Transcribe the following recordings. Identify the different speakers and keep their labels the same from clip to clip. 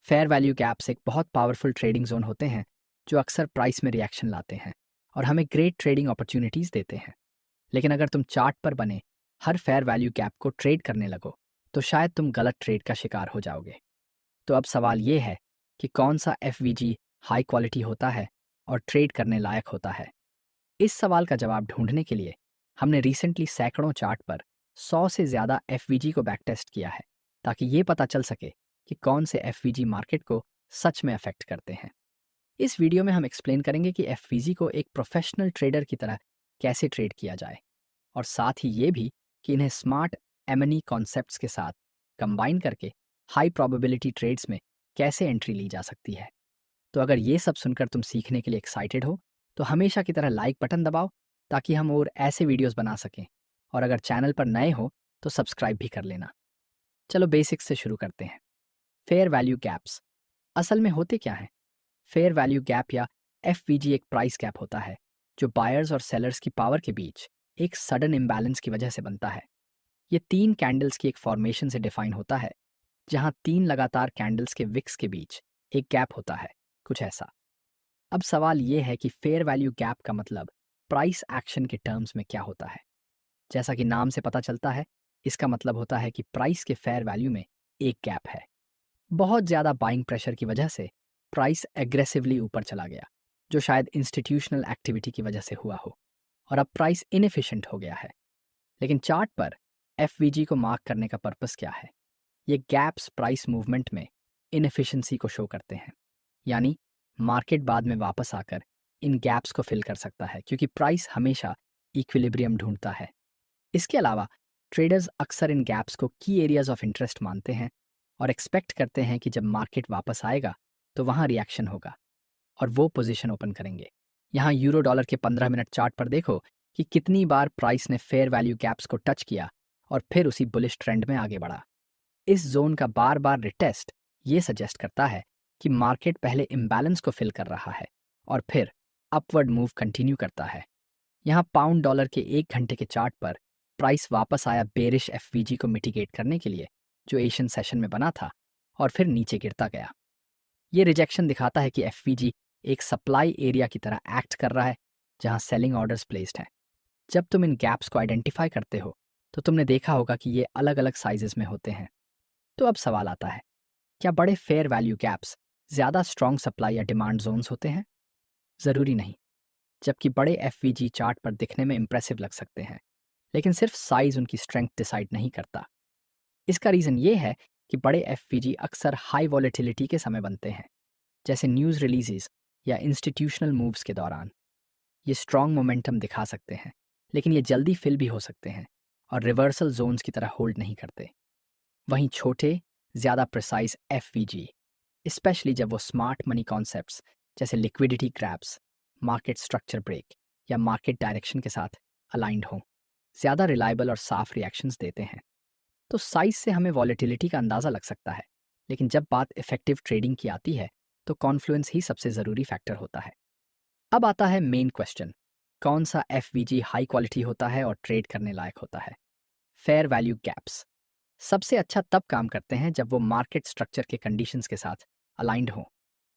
Speaker 1: Fair value gaps एक बहुत powerful trading zone होते हैं जो अक्सर प्राइस में रिएक्शन लाते हैं और हमें ग्रेट ट्रेडिंग अपॉर्चुनिटीज़ देते हैं। लेकिन अगर तुम चार्ट पर बने हर फेयर वैल्यू गैप को ट्रेड करने लगो तो शायद तुम गलत ट्रेड का शिकार हो जाओगे। तो अब सवाल ये है कि कौन सा एफ हाई क्वालिटी होता है और ट्रेड करने लायक होता है। इस सवाल का जवाब ढूंढने के लिए हमने रिसेंटली सैकड़ों चार्ट पर 100 से ज़्यादा एफ को बैक टेस्ट किया है ताकि ये पता चल सके कि कौन से एफ मार्केट को सच में अफेक्ट करते हैं। इस वीडियो में हम एक्सप्लेन करेंगे कि एफ को एक प्रोफेशनल ट्रेडर की तरह कैसे ट्रेड किया जाए और साथ ही ये भी कि इन्हें स्मार्ट एमनी कॉन्सेप्ट्स के साथ कंबाइन करके हाई प्रोबेबिलिटी ट्रेड्स में कैसे एंट्री ली जा सकती है। तो अगर ये सब सुनकर तुम सीखने के लिए एक्साइटेड हो तो हमेशा की तरह लाइक बटन दबाओ ताकि हम और ऐसे वीडियोस बना सकें, और अगर चैनल पर नए हो तो सब्सक्राइब भी कर लेना। चलो बेसिक्स से शुरू करते हैं। फेयर वैल्यू गैप्स असल में होते क्या हैं? फेयर वैल्यू गैप या एफ एक प्राइस गैप होता है जो बायर्स और सेलर्स की पावर के बीच एक सडन इम्बैलेंस की वजह से बनता है। ये 3 कैंडल्स की एक फॉर्मेशन से डिफाइन होता है जहां 3 लगातार कैंडल्स के विक्स के बीच एक गैप होता है, कुछ ऐसा। अब सवाल ये है कि फेयर वैल्यू गैप का मतलब प्राइस एक्शन के टर्म्स में क्या होता है। जैसा कि नाम से पता चलता है, इसका मतलब होता है कि प्राइस के फेयर वैल्यू में एक गैप है। बहुत ज़्यादा बाइंग प्रेशर की वजह से प्राइस एग्रेसिवली ऊपर चला गया, जो शायद इंस्टीट्यूशनल एक्टिविटी की वजह से हुआ हो, और अब प्राइस इनएफिशिएंट हो गया है। लेकिन चार्ट पर एफ को मार्क करने का पर्पस क्या है? ये गैप्स प्राइस मूवमेंट में इनएफिशिएंसी को शो करते हैं, यानी मार्केट बाद में वापस आकर इन गैप्स को फिल कर सकता है क्योंकि प्राइस हमेशा इक्विलिब्रियम ढूंढता है। इसके अलावा ट्रेडर्स अक्सर इन गैप्स को की एरियाज ऑफ इंटरेस्ट मानते हैं और एक्सपेक्ट करते हैं कि जब मार्केट वापस आएगा तो वहाँ रिएक्शन होगा और वो पोजीशन ओपन करेंगे। यहाँ यूरो डॉलर के 15 मिनट चार्ट पर देखो कि कितनी बार प्राइस ने फेयर वैल्यू गैप्स को टच किया और फिर उसी बुलिश ट्रेंड में आगे बढ़ा। इस जोन का बार बार रिटेस्ट ये सजेस्ट करता है कि मार्केट पहले इम्बैलेंस को फिल कर रहा है और फिर अपवर्ड मूव कंटिन्यू करता है। यहाँ पाउंड डॉलर के 1 घंटे के चार्ट पर प्राइस वापस आया बेरिश एफ को मिटिगेट करने के लिए जो एशियन सेशन में बना था, और फिर नीचे गिरता गया। ये रिजेक्शन दिखाता है कि एफ एक सप्लाई एरिया की तरह एक्ट कर रहा है जहाँ सेलिंग ऑर्डर्स प्लेस्ड हैं। जब तुम इन गैप्स को आइडेंटिफाई करते हो तो तुमने देखा होगा कि ये अलग अलग साइजेस में होते हैं। तो अब सवाल आता है, क्या बड़े फेयर वैल्यू गैप्स ज़्यादा स्ट्रॉन्ग सप्लाई या डिमांड जोन्स होते हैं? ज़रूरी नहीं। जबकि बड़े एफ चार्ट पर दिखने में इंप्रेसिव लग सकते हैं, लेकिन सिर्फ साइज उनकी स्ट्रेंथ डिसाइड नहीं करता। इसका रीज़न ये है कि बड़े एफ अक्सर हाई वॉलेटिलिटी के समय बनते हैं, जैसे न्यूज़ रिलीजेस या इंस्टीट्यूशनल मूव्स के दौरान। ये स्ट्रॉन्ग मोमेंटम दिखा सकते हैं, लेकिन ये जल्दी फिल भी हो सकते हैं और रिवर्सल जोन्स की तरह होल्ड नहीं करते। वहीं छोटे, ज़्यादा प्रिसाइज एफ स्पेशली जब वो स्मार्ट मनी कॉन्सेप्ट्स जैसे liquidity grabs, market structure break या मार्केट डायरेक्शन के साथ अलाइंड हों, ज़्यादा रिलायबल और साफ रिएक्शंस देते हैं। तो साइज से हमें वॉलेटिलिटी का अंदाज़ा लग सकता है, लेकिन जब बात इफेक्टिव ट्रेडिंग की आती है तो कॉन्फ्लुएंस ही सबसे ज़रूरी फैक्टर होता है। अब आता है मेन क्वेश्चन, कौन सा एफ हाई क्वालिटी होता है और ट्रेड करने लायक होता है? फेयर वैल्यू गैप्स सबसे अच्छा तब काम करते हैं जब वो मार्केट स्ट्रक्चर के कंडीशंस के साथ अलाइंड हों।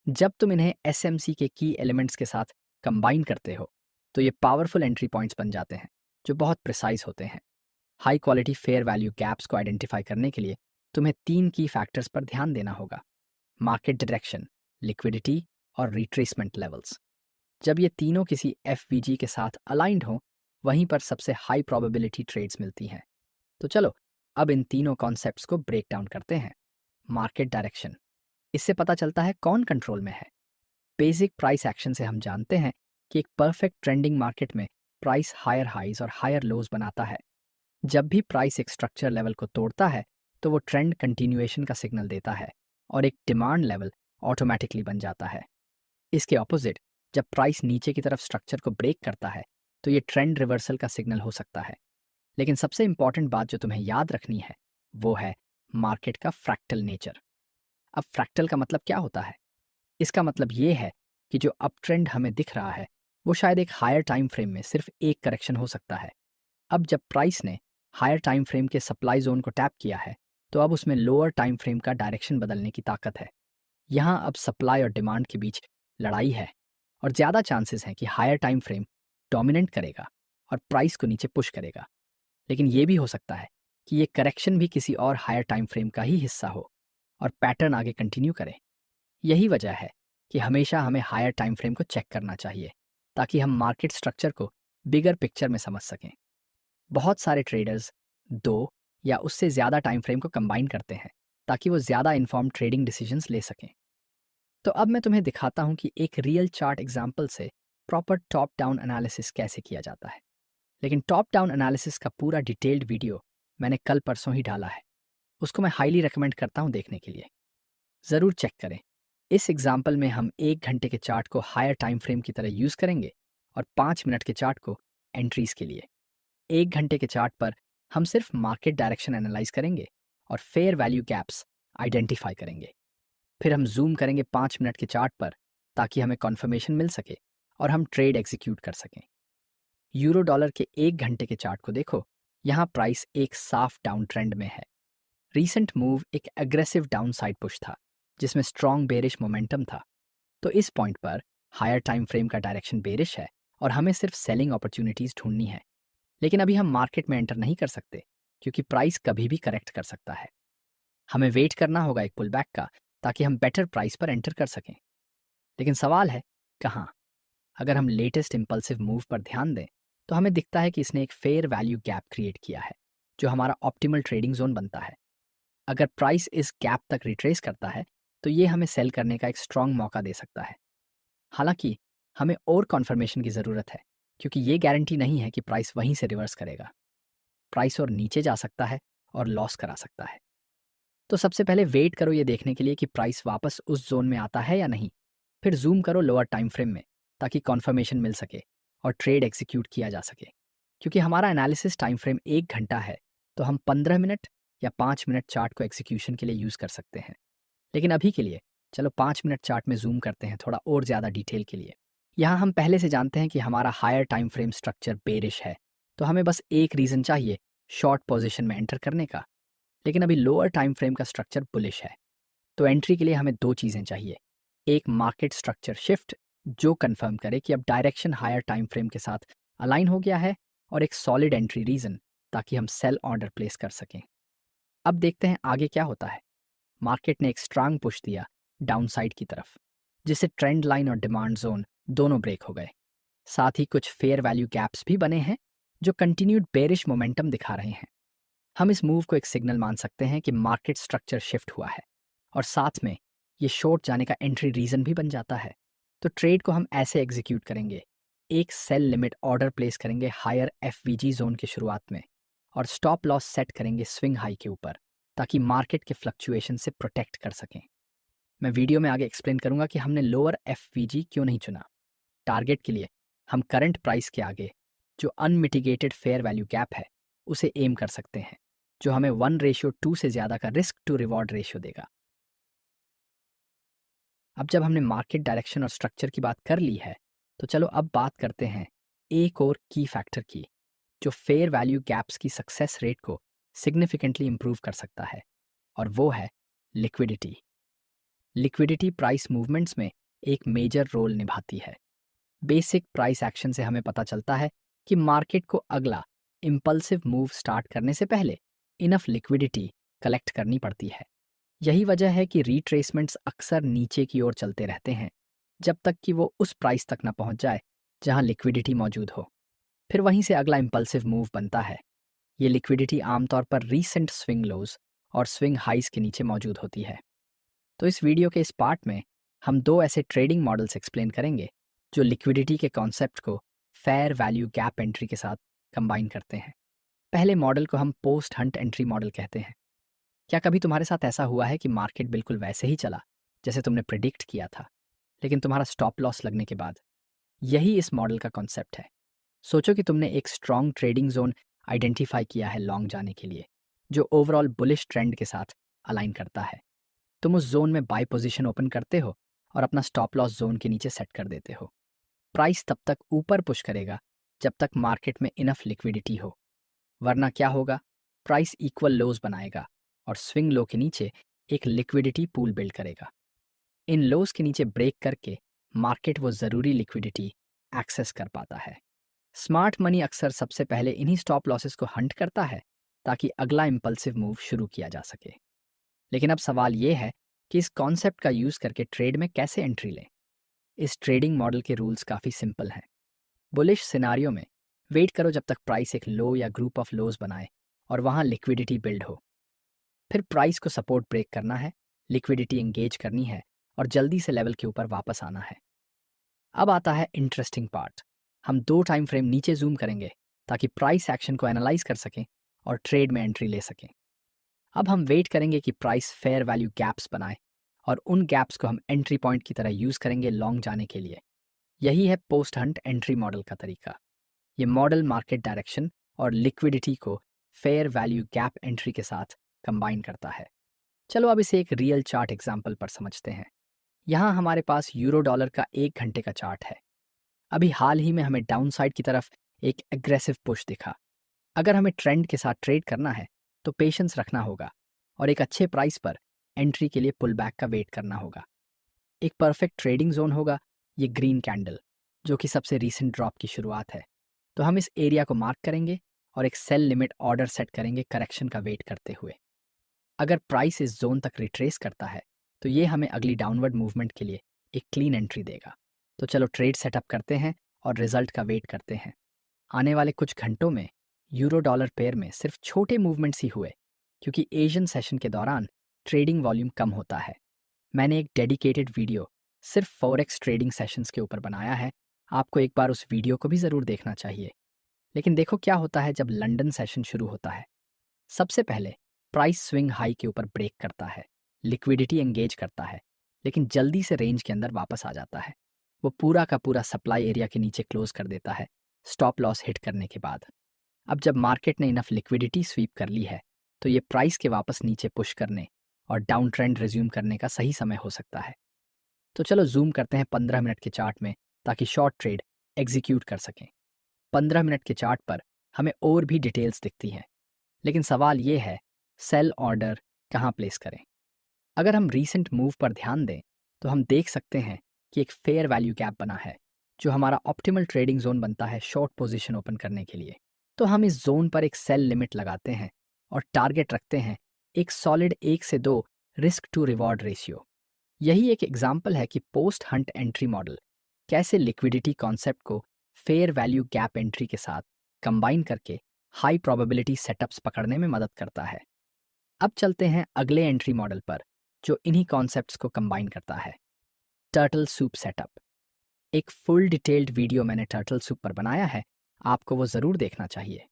Speaker 1: जब तुम इन्हें एसएमसी के की एलिमेंट्स के साथ कंबाइन करते हो तो ये पावरफुल एंट्री पॉइंट्स बन जाते हैं जो बहुत प्रिसाइज होते हैं। High quality fair value gaps को आइडेंटिफाई करने के लिए तुम्हें 3 की फैक्टर्स पर ध्यान देना होगा: मार्केट डायरेक्शन, लिक्विडिटी और रिट्रेसमेंट लेवल्स। जब ये तीनों किसी एफ के साथ अलाइंड हों, वहीं पर सबसे हाई प्रोबेबिलिटी ट्रेड्स मिलती हैं। तो चलो अब इन तीनों कॉन्सेप्ट्स को ब्रेक डाउन करते हैं। मार्केट डायरेक्शन, इससे पता चलता है कौन कंट्रोल में है। बेसिक प्राइस एक्शन से हम जानते हैं कि एक परफेक्ट ट्रेंडिंग मार्केट में प्राइस हायर हाइज और हायर लोज बनाता है। जब भी प्राइस एक स्ट्रक्चर लेवल को तोड़ता है तो वो ट्रेंड कंटिन्यूएशन का सिग्नल देता है और एक डिमांड लेवल ऑटोमेटिकली बन जाता है। इसके ऑपोजिट, जब प्राइस नीचे की तरफ स्ट्रक्चर को ब्रेक करता है तो ये ट्रेंड रिवर्सल का सिग्नल हो सकता है। लेकिन सबसे इंपॉर्टेंट बात जो तुम्हें याद रखनी है वो है मार्केट का फ्रैक्टल नेचर। अब फ्रैक्टल का मतलब क्या होता है? इसका मतलब ये है कि जो अप ट्रेंड हमें दिख रहा है वो शायद एक हायर टाइम फ्रेम में सिर्फ एक करेक्शन हो सकता है। अब जब प्राइस ने हायर टाइम फ्रेम के सप्लाई जोन को टैप किया है तो अब उसमें लोअर टाइम फ्रेम का डायरेक्शन बदलने की ताकत है। यहाँ अब सप्लाई और डिमांड के बीच लड़ाई है और ज़्यादा चांसेस हैं कि हायर टाइम फ्रेम डोमिनेट करेगा और प्राइस को नीचे पुश करेगा। लेकिन ये भी हो सकता है कि ये करेक्शन भी किसी और हायर टाइम फ्रेम का ही हिस्सा हो और पैटर्न आगे कंटिन्यू करे। यही वजह है कि हमेशा हमें हायर टाइम फ्रेम को चेक करना चाहिए ताकि हम मार्केट स्ट्रक्चर को बिगर पिक्चर में समझ सकें। बहुत सारे ट्रेडर्स 2 या उससे ज़्यादा टाइम फ्रेम को कंबाइन करते हैं ताकि वो ज़्यादा इन्फॉर्म ट्रेडिंग डिसीजंस ले सकें। तो अब मैं तुम्हें दिखाता हूँ कि एक रियल चार्ट एग्जाम्पल से प्रॉपर टॉप डाउन एनालिसिस कैसे किया जाता है। लेकिन टॉप डाउन एनालिसिस का पूरा डिटेल्ड वीडियो मैंने कल परसों ही डाला है, उसको मैं हाईली रिकमेंड करता हूँ देखने के लिए। ज़रूर चेक करें। इस एग्जाम्पल में हम 1 घंटे के चार्ट को हायर टाइम फ्रेम की तरह यूज़ करेंगे और 5 मिनट के चार्ट को एंट्रीज के लिए। 1 घंटे के चार्ट पर हम सिर्फ मार्केट डायरेक्शन एनालाइज करेंगे और फेयर वैल्यू गैप्स आइडेंटिफाई करेंगे। फिर हम जूम करेंगे 5 मिनट के चार्ट पर ताकि हमें कॉन्फर्मेशन मिल सके और हम ट्रेड एग्जीक्यूट कर सकें। यूरो डॉलर के 1 घंटे के चार्ट को देखो, यहाँ प्राइस एक साफ डाउन ट्रेंड में है। रीसेंट मूव एक एग्रेसिव डाउन साइड पुश था जिसमें स्ट्रॉन्ग बेरिश मोमेंटम था। तो इस पॉइंट पर हायर टाइम फ्रेम का डायरेक्शन बेरिश है और हमें सिर्फ सेलिंग अपॉर्चुनिटीज ढूंढनी है। लेकिन अभी हम मार्केट में एंटर नहीं कर सकते क्योंकि प्राइस कभी भी करेक्ट कर सकता है। हमें वेट करना होगा एक पुलबैक का ताकि हम बेटर प्राइस पर एंटर कर सकें। लेकिन सवाल है कहाँ? अगर हम लेटेस्ट इम्पल्सिव मूव पर ध्यान दें तो हमें दिखता है कि इसने एक फेयर वैल्यू गैप क्रिएट किया है जो हमारा ऑप्टिमल ट्रेडिंग जोन बनता है। अगर प्राइस इस गैप तक रिट्रेस करता है तो ये हमें सेल करने का एक स्ट्रॉन्ग मौका दे सकता है। हालांकि हमें और कॉन्फर्मेशन की ज़रूरत है क्योंकि ये गारंटी नहीं है कि प्राइस वहीं से रिवर्स करेगा। प्राइस और नीचे जा सकता है और लॉस करा सकता है। तो सबसे पहले वेट करो ये देखने के लिए कि प्राइस वापस उस जोन में आता है या नहीं। फिर जूम करो लोअर टाइम फ्रेम में ताकि कॉन्फर्मेशन मिल सके और ट्रेड एग्जीक्यूट किया जा सके। क्योंकि हमारा एनालिसिस टाइम फ्रेम 1 घंटा है तो हम 15 मिनट या 5 मिनट चार्ट को एग्जीक्यूशन के लिए यूज़ कर सकते हैं। लेकिन अभी के लिए चलो 5 मिनट चार्ट में जूम करते हैं थोड़ा और ज़्यादा डिटेल के लिए। यहाँ हम पहले से जानते हैं कि हमारा higher time frame structure bearish है, तो हमें बस एक रीज़न चाहिए शॉर्ट पोजीशन में एंटर करने का। लेकिन अभी लोअर टाइम फ्रेम का स्ट्रक्चर बुलिश है, तो एंट्री के लिए हमें 2 चीज़ें चाहिए। एक मार्केट स्ट्रक्चर शिफ्ट जो कंफर्म करे कि अब डायरेक्शन हायर टाइम फ्रेम के साथ अलाइन हो गया है, और एक सॉलिड एंट्री रीज़न ताकि हम सेल ऑर्डर प्लेस कर सकें। अब देखते हैं आगे क्या होता है। मार्केट ने एक स्ट्रांग पुश दिया डाउनसाइड की तरफ, जिससे ट्रेंड लाइन और डिमांड जोन दोनों ब्रेक हो गए। साथ ही कुछ फेयर वैल्यू गैप्स भी बने हैं जो कंटिन्यूड बेरिश मोमेंटम दिखा रहे हैं। हम इस मूव को एक सिग्नल मान सकते हैं कि मार्केट स्ट्रक्चर शिफ्ट हुआ है, और साथ में ये शॉर्ट जाने का एंट्री रीजन भी बन जाता है। तो ट्रेड को हम ऐसे एग्जीक्यूट करेंगे। एक सेल लिमिट ऑर्डर प्लेस करेंगे हायर एफवीजी जोन की शुरुआत में, और स्टॉप लॉस सेट करेंगे स्विंग हाई के ऊपर ताकि मार्केट के फ्लक्चुएशन से प्रोटेक्ट कर सकें। मैं वीडियो में आगे एक्सप्लेन करूंगा कि हमने लोअर एफवीजी क्यों नहीं चुना। टारगेट के लिए हम करंट प्राइस के आगे जो अनमिटिगेटेड फेयर वैल्यू गैप है उसे एम कर सकते हैं, जो हमें 1:2 से ज़्यादा का रिस्क टू रिवॉर्ड रेशियो देगा। अब जब हमने मार्केट डायरेक्शन और स्ट्रक्चर की बात कर ली है, तो चलो अब बात करते हैं एक और की फैक्टर की, जो फेयर वैल्यू गैप्स की सक्सेस रेट को सिग्निफिकेंटली इंप्रूव कर सकता है, और वो है लिक्विडिटी। लिक्विडिटी प्राइस मूवमेंट्स में एक मेजर रोल निभाती है। बेसिक प्राइस एक्शन से हमें पता चलता है कि मार्केट को अगला इम्पल्सिव मूव स्टार्ट करने से पहले इनफ लिक्विडिटी कलेक्ट करनी पड़ती है। यही वजह है कि रिट्रेसमेंट्स अक्सर नीचे की ओर चलते रहते हैं जब तक कि वो उस प्राइस तक न पहुंच जाए जहां लिक्विडिटी मौजूद हो। फिर वहीं से अगला इम्पल्सिव मूव बनता है। ये लिक्विडिटी आमतौर पर रीसेंट स्विंग लोज और स्विंग हाइज के नीचे मौजूद होती है। तो इस वीडियो के इस पार्ट में हम 2 ऐसे ट्रेडिंग मॉडल्स एक्सप्लेन करेंगे जो लिक्विडिटी के कॉन्सेप्ट को फेयर वैल्यू गैप एंट्री के साथ कंबाइन करते हैं। पहले मॉडल को हम पोस्ट हंट एंट्री मॉडल कहते हैं। क्या कभी तुम्हारे साथ ऐसा हुआ है कि मार्केट बिल्कुल वैसे ही चला जैसे तुमने प्रिडिक्ट किया था, लेकिन तुम्हारा स्टॉप लॉस लगने के बाद? यही इस मॉडल का कॉन्सेप्ट है। सोचो कि तुमने एक स्ट्रॉन्ग ट्रेडिंग जोन आइडेंटिफाई किया है लॉन्ग जाने के लिए, जो ओवरऑल बुलिश ट्रेंड के साथ अलाइन करता है। तुम उस जोन में बाय पोजीशन ओपन करते हो और अपना स्टॉप लॉस जोन के नीचे सेट कर देते हो। प्राइस तब तक ऊपर पुश करेगा जब तक मार्केट में इनफ लिक्विडिटी हो, वरना क्या होगा, प्राइस इक्वल लोज बनाएगा और स्विंग लो के नीचे एक लिक्विडिटी पूल बिल्ड करेगा। इन लोस के नीचे ब्रेक करके मार्केट वो ज़रूरी लिक्विडिटी एक्सेस कर पाता है। स्मार्ट मनी अक्सर सबसे पहले इन्हीं स्टॉप लॉसेस को हंट करता है ताकि अगला इम्पल्सिव मूव शुरू किया जा सके। लेकिन अब सवाल ये है कि इस कॉन्सेप्ट का यूज़ करके ट्रेड में कैसे एंट्री लें। इस ट्रेडिंग मॉडल के रूल्स काफ़ी सिंपल हैं। बुलिश सिनारियो में वेट करो जब तक प्राइस एक लो या ग्रुप ऑफ लोज बनाए और वहाँ लिक्विडिटी बिल्ड हो। फिर प्राइस को सपोर्ट ब्रेक करना है, लिक्विडिटी एंगेज करनी है और जल्दी से लेवल के ऊपर वापस आना है। अब आता है इंटरेस्टिंग पार्ट। हम 2 टाइम फ्रेम नीचे जूम करेंगे ताकि प्राइस एक्शन को एनालाइज कर सकें और ट्रेड में एंट्री ले सकें। अब हम वेट करेंगे कि प्राइस फेयर वैल्यू गैप्स बनाए और उन गैप्स को हम एंट्री पॉइंट की तरह यूज़ करेंगे लॉन्ग जाने के लिए। यही है पोस्ट हंट एंट्री मॉडल का तरीका। ये मॉडल मार्केट डायरेक्शन और लिक्विडिटी को फेयर वैल्यू गैप एंट्री के साथ कंबाइन करता है। चलो अब इसे एक रियल चार्ट एग्जाम्पल पर समझते हैं। यहाँ हमारे पास यूरो डॉलर का 1 घंटे का चार्ट है। अभी हाल ही में हमें डाउन साइड की तरफ एक एग्रेसिव पुश दिखा। अगर हमें ट्रेंड के साथ ट्रेड करना है तो पेशेंस रखना होगा और एक अच्छे प्राइस पर एंट्री के लिए पुल बैक का वेट करना होगा। एक परफेक्ट ट्रेडिंग जोन होगा ये ग्रीन कैंडल, जो कि सबसे रीसेंट ड्रॉप की शुरुआत है। तो हम इस एरिया को मार्क करेंगे और एक सेल लिमिट ऑर्डर सेट करेंगे करेक्शन का वेट करते हुए। अगर प्राइस इस जोन तक रिट्रेस करता है तो ये हमें अगली डाउनवर्ड मूवमेंट के लिए एक क्लीन एंट्री देगा। तो चलो ट्रेड सेटअप करते हैं और रिजल्ट का वेट करते हैं। आने वाले कुछ घंटों में यूरो डॉलर पेयर में सिर्फ छोटे मूवमेंट्स ही हुए, क्योंकि एशियन सेशन के दौरान ट्रेडिंग वॉल्यूम कम होता है। मैंने एक डेडिकेटेड वीडियो सिर्फ फॉरेक्स ट्रेडिंग सेशंस के ऊपर बनाया है, आपको एक बार उस वीडियो को भी ज़रूर देखना चाहिए। लेकिन देखो क्या होता है जब लंदन सेशन शुरू होता है। सबसे पहले प्राइस स्विंग हाई के ऊपर ब्रेक करता है, लिक्विडिटी एंगेज करता है, लेकिन जल्दी से रेंज के अंदर वापस आ जाता है। वो पूरा का पूरा सप्लाई एरिया के नीचे क्लोज कर देता है स्टॉप लॉस हिट करने के बाद। अब जब मार्केट ने इनफ लिक्विडिटी स्वीप कर ली है तो ये प्राइस के वापस नीचे पुश करने और डाउन ट्रेंड रिज्यूम करने का सही समय हो सकता है। तो चलो जूम करते हैं 15 मिनट के चार्ट में ताकि शॉर्ट ट्रेड एग्जीक्यूट कर सकें। 15 मिनट के चार्ट पर हमें और भी डिटेल्स दिखती हैं, लेकिन सवाल ये है सेल ऑर्डर कहाँ प्लेस करें। अगर हम रीसेंट मूव पर ध्यान दें तो हम देख सकते हैं कि एक फेयर वैल्यू गैप बना है जो हमारा ऑप्टिमल ट्रेडिंग जोन बनता है शॉर्ट पोजीशन ओपन करने के लिए। तो हम इस जोन पर एक सेल लिमिट लगाते हैं और टारगेट रखते हैं एक सॉलिड 1 से 2 रिस्क टू रिवॉर्ड रेशियो। यही एक एग्जाम्पल है कि पोस्ट हंट एंट्री मॉडल कैसे लिक्विडिटी कॉन्सेप्ट को फेयर वैल्यू गैप एंट्री के साथ कंबाइन करके हाई प्रोबेबिलिटी सेटअप्स पकड़ने में मदद करता है। अब चलते हैं अगले एंट्री मॉडल पर जो इन्हीं कॉन्सेप्ट्स को कंबाइन करता है, टर्टल सूप सेटअप। एक फुल डिटेल्ड वीडियो मैंने टर्टल सूप पर बनाया है, आपको वो ज़रूर देखना चाहिए।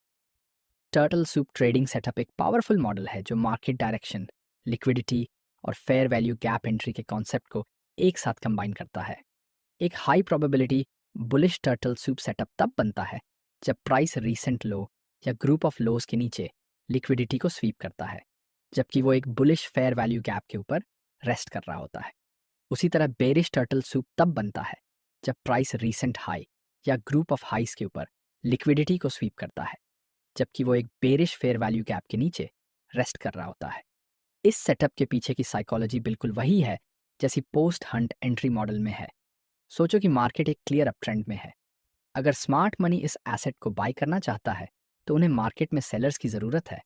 Speaker 1: टर्टल सूप ट्रेडिंग सेटअप एक पावरफुल मॉडल है जो मार्केट डायरेक्शन, लिक्विडिटी और फेयर वैल्यू गैप एंट्री के कॉन्सेप्ट को एक साथ कंबाइन करता है। एक high probability bullish turtle soup setup तब बनता है जब प्राइस रीसेंट लो या ग्रुप ऑफ लोज के नीचे लिक्विडिटी को स्वीप करता है, जबकि वो एक बुलिश फेयर वैल्यू गैप के ऊपर रेस्ट कर रहा होता है। उसी तरह बेरिश टर्टल सूप तब बनता है जब प्राइस रीसेंट हाई या ग्रुप ऑफ हाइस के ऊपर लिक्विडिटी को स्वीप करता है, जबकि वो एक बेरिश फेयर वैल्यू गैप के नीचे रेस्ट कर रहा होता है। इस सेटअप के पीछे की साइकोलॉजी बिल्कुल वही है जैसी पोस्ट हंट एंट्री मॉडल में है। सोचो कि मार्केट एक क्लियर अप ट्रेंड में है। अगर स्मार्ट मनी इस एसेट को बाय करना चाहता है तो उन्हें मार्केट में सेलर्स की ज़रूरत है,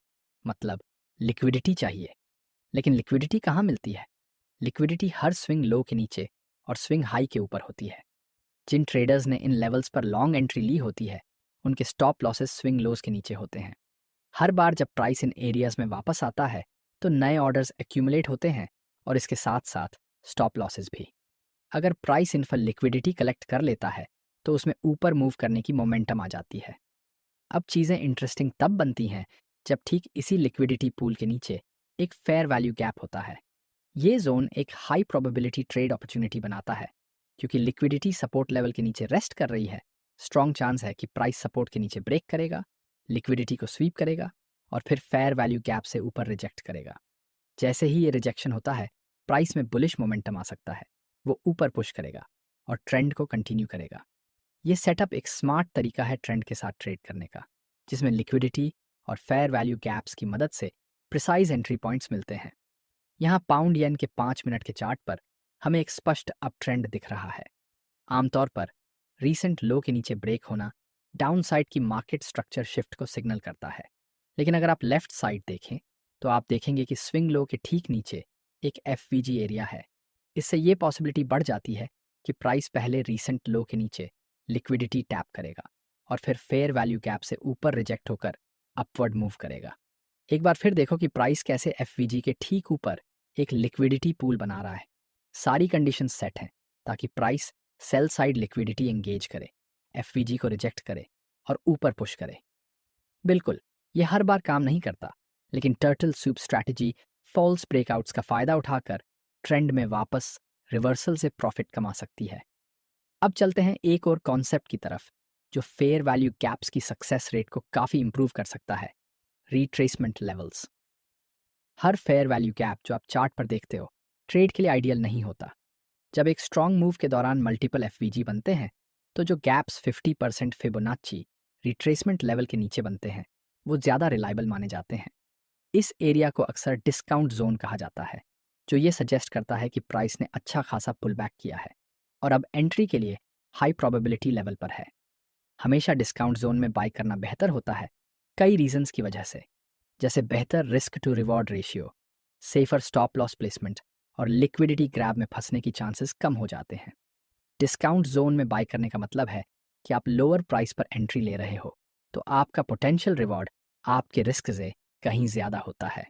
Speaker 1: मतलब लिक्विडिटी चाहिए। लेकिन लिक्विडिटी कहाँ मिलती है? लिक्विडिटी हर स्विंग लो के नीचे और स्विंग हाई के ऊपर होती है। जिन ट्रेडर्स ने इन लेवल्स पर लॉन्ग एंट्री ली होती है उनके स्टॉप लॉसेस स्विंग लोज के नीचे होते हैं। हर बार जब प्राइस इन एरियाज में वापस आता है तो नए ऑर्डर्स एक्यूमुलेट होते हैं और इसके साथ साथ स्टॉप लॉसेस भी। अगर प्राइस इन पर लिक्विडिटी कलेक्ट कर लेता है तो उसमें ऊपर मूव करने की मोमेंटम आ जाती है। अब चीज़ें इंटरेस्टिंग तब बनती हैं जब ठीक इसी लिक्विडिटी पूल के नीचे एक फेयर वैल्यू गैप होता है। ये जोन एक हाई प्रोबेबिलिटी ट्रेड अपॉर्चुनिटी बनाता है, क्योंकि लिक्विडिटी सपोर्ट लेवल के नीचे रेस्ट कर रही है। स्ट्रॉन्ग चांस है कि प्राइस सपोर्ट के नीचे ब्रेक करेगा, लिक्विडिटी को स्वीप करेगा और फिर फेयर वैल्यू गैप से ऊपर रिजेक्ट करेगा। जैसे ही ये रिजेक्शन होता है प्राइस में बुलिश मोमेंटम आ सकता है, वो ऊपर पुश करेगा और ट्रेंड को कंटिन्यू करेगा। ये सेटअप एक स्मार्ट तरीका है ट्रेंड के साथ ट्रेड करने का, जिसमें लिक्विडिटी और फेयर वैल्यू गैप्स की मदद से प्रिसाइज एंट्री पॉइंट्स मिलते हैं। यहाँ पाउंड येन के 5 मिनट के चार्ट पर हमें एक स्पष्ट अप ट्रेंड दिख रहा है। आमतौर पर रीसेंट लो के नीचे ब्रेक होना डाउनसाइड की मार्केट स्ट्रक्चर शिफ्ट को सिग्नल करता है। लेकिन अगर आप लेफ्ट साइड देखें तो आप देखेंगे कि स्विंग लो के ठीक नीचे एक एफवीजी एरिया है। इससे ये पॉसिबिलिटी बढ़ जाती है कि प्राइस पहले रीसेंट लो के नीचे लिक्विडिटी टैप करेगा और फिर फेयर वैल्यू गैप से ऊपर रिजेक्ट होकर अपवर्ड मूव करेगा। एक बार फिर देखो कि प्राइस कैसे एफवीजी के ठीक ऊपर एक लिक्विडिटी पूल बना रहा है। सारी कंडीशन सेट हैं ताकि price sell side liquidity engage करे, एफवीजी को रिजेक्ट करे और ऊपर पुश करे। बिल्कुल, ये हर बार काम नहीं करता, लेकिन turtle soup strategy false breakouts का फायदा उठाकर ट्रेंड में वापस रिवर्सल से प्रॉफिट कमा सकती है। अब चलते हैं एक और कॉन्सेप्ट की तरफ जो फेयर वैल्यू गैप्स की सक्सेस रेट को काफ़ी इंप्रूव कर सकता है, रिट्रेसमेंट लेवल्स। हर फेयर वैल्यू गैप जो आप चार्ट पर देखते हो ट्रेड के लिए आइडियल नहीं होता। जब एक स्ट्रॉन्ग मूव के दौरान मल्टीपल एफवीजी बनते हैं तो जो गैप्स 50% फिबोनाची रिट्रेसमेंट लेवल के नीचे बनते हैं वो ज़्यादा रिलायबल माने जाते हैं। इस एरिया को अक्सर डिस्काउंट जोन कहा जाता है, जो ये सजेस्ट करता है कि प्राइस ने अच्छा खासा पुल बैक किया है और अब एंट्री के लिए हाई प्रोबेबिलिटी लेवल पर है। हमेशा डिस्काउंट जोन में बाय करना बेहतर होता है, कई रीजंस की वजह से, जैसे बेहतर risk to reward ratio, safer stop loss placement और लिक्विडिटी ग्रैब में फंसने की चांसेस कम हो जाते हैं। डिस्काउंट जोन में बाय करने का मतलब है कि आप लोअर प्राइस पर एंट्री ले रहे हो, तो आपका पोटेंशियल रिवॉर्ड आपके रिस्क से कहीं ज़्यादा होता है।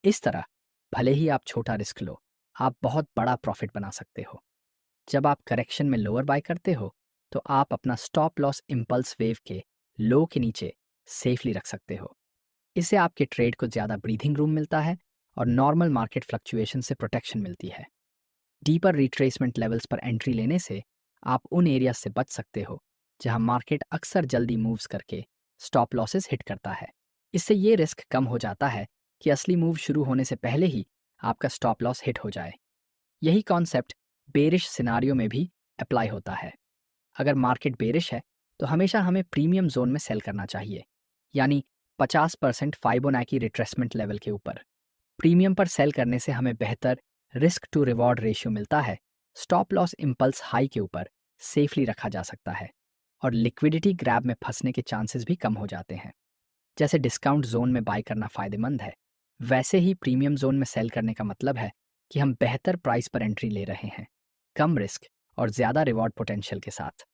Speaker 1: इस तरह भले ही आप छोटा रिस्क लो, आप बहुत बड़ा प्रॉफिट बना सकते हो। जब आप करेक्शन में लोअर बाय करते हो तो आप अपना स्टॉप लॉस इम्पल्स वेव के लो के नीचे सेफली रख सकते हो। इससे आपके ट्रेड को ज़्यादा ब्रीथिंग रूम मिलता है और नॉर्मल मार्केट फ्लक्चुएशन से प्रोटेक्शन मिलती है। डीपर रिट्रेसमेंट लेवल्स पर एंट्री लेने से आप उन एरियाज से बच सकते हो जहां मार्केट अक्सर जल्दी मूव्स करके स्टॉप लॉसेस हिट करता है। इससे ये रिस्क कम हो जाता है कि असली मूव शुरू होने से पहले ही आपका स्टॉप लॉस हिट हो जाए। यही कॉन्सेप्ट बेरिश सिनारियो में भी अप्लाई होता है। अगर मार्केट बेरिश है तो हमेशा हमें प्रीमियम जोन में सेल करना चाहिए, यानी 50% फाइबोनाकी रिट्रेसमेंट लेवल के ऊपर। प्रीमियम पर सेल करने से हमें बेहतर रिस्क टू रिवॉर्ड रेशियो मिलता है, स्टॉप लॉस इम्पल्स हाई के ऊपर सेफली रखा जा सकता है और लिक्विडिटी ग्रैब में फंसने के चांसेस भी कम हो जाते हैं। जैसे डिस्काउंट जोन में बाय करना फ़ायदेमंद है, वैसे ही प्रीमियम जोन में सेल करने का मतलब है कि हम बेहतर प्राइस पर एंट्री ले रहे हैं, कम रिस्क और ज़्यादा रिवॉर्ड पोटेंशियल के साथ।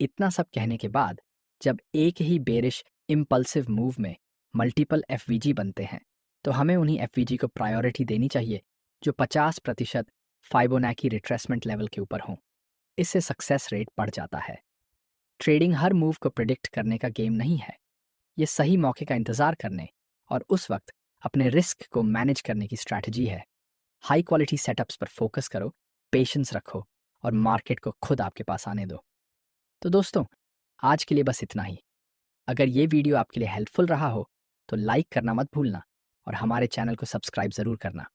Speaker 1: इतना सब कहने के बाद जब एक ही बेरिश इम्पल्सिव मूव में मल्टीपल एफवीजी बनते हैं तो हमें उन्हीं एफवीजी को प्रायोरिटी देनी चाहिए जो 50% फाइबोनाकी रिट्रेसमेंट लेवल के ऊपर हों। इससे सक्सेस रेट बढ़ जाता है। ट्रेडिंग हर मूव को प्रिडिक्ट करने का गेम नहीं है, ये सही मौके का इंतज़ार करने और उस वक्त अपने रिस्क को मैनेज करने की स्ट्रैटेजी है। हाई क्वालिटी सेटअप्स पर फोकस करो, पेशेंस रखो और मार्केट को खुद आपके पास आने दो। तो दोस्तों, आज के लिए बस इतना ही। अगर ये वीडियो आपके लिए हेल्पफुल रहा हो तो लाइक करना मत भूलना और हमारे चैनल को सब्सक्राइब ज़रूर करना।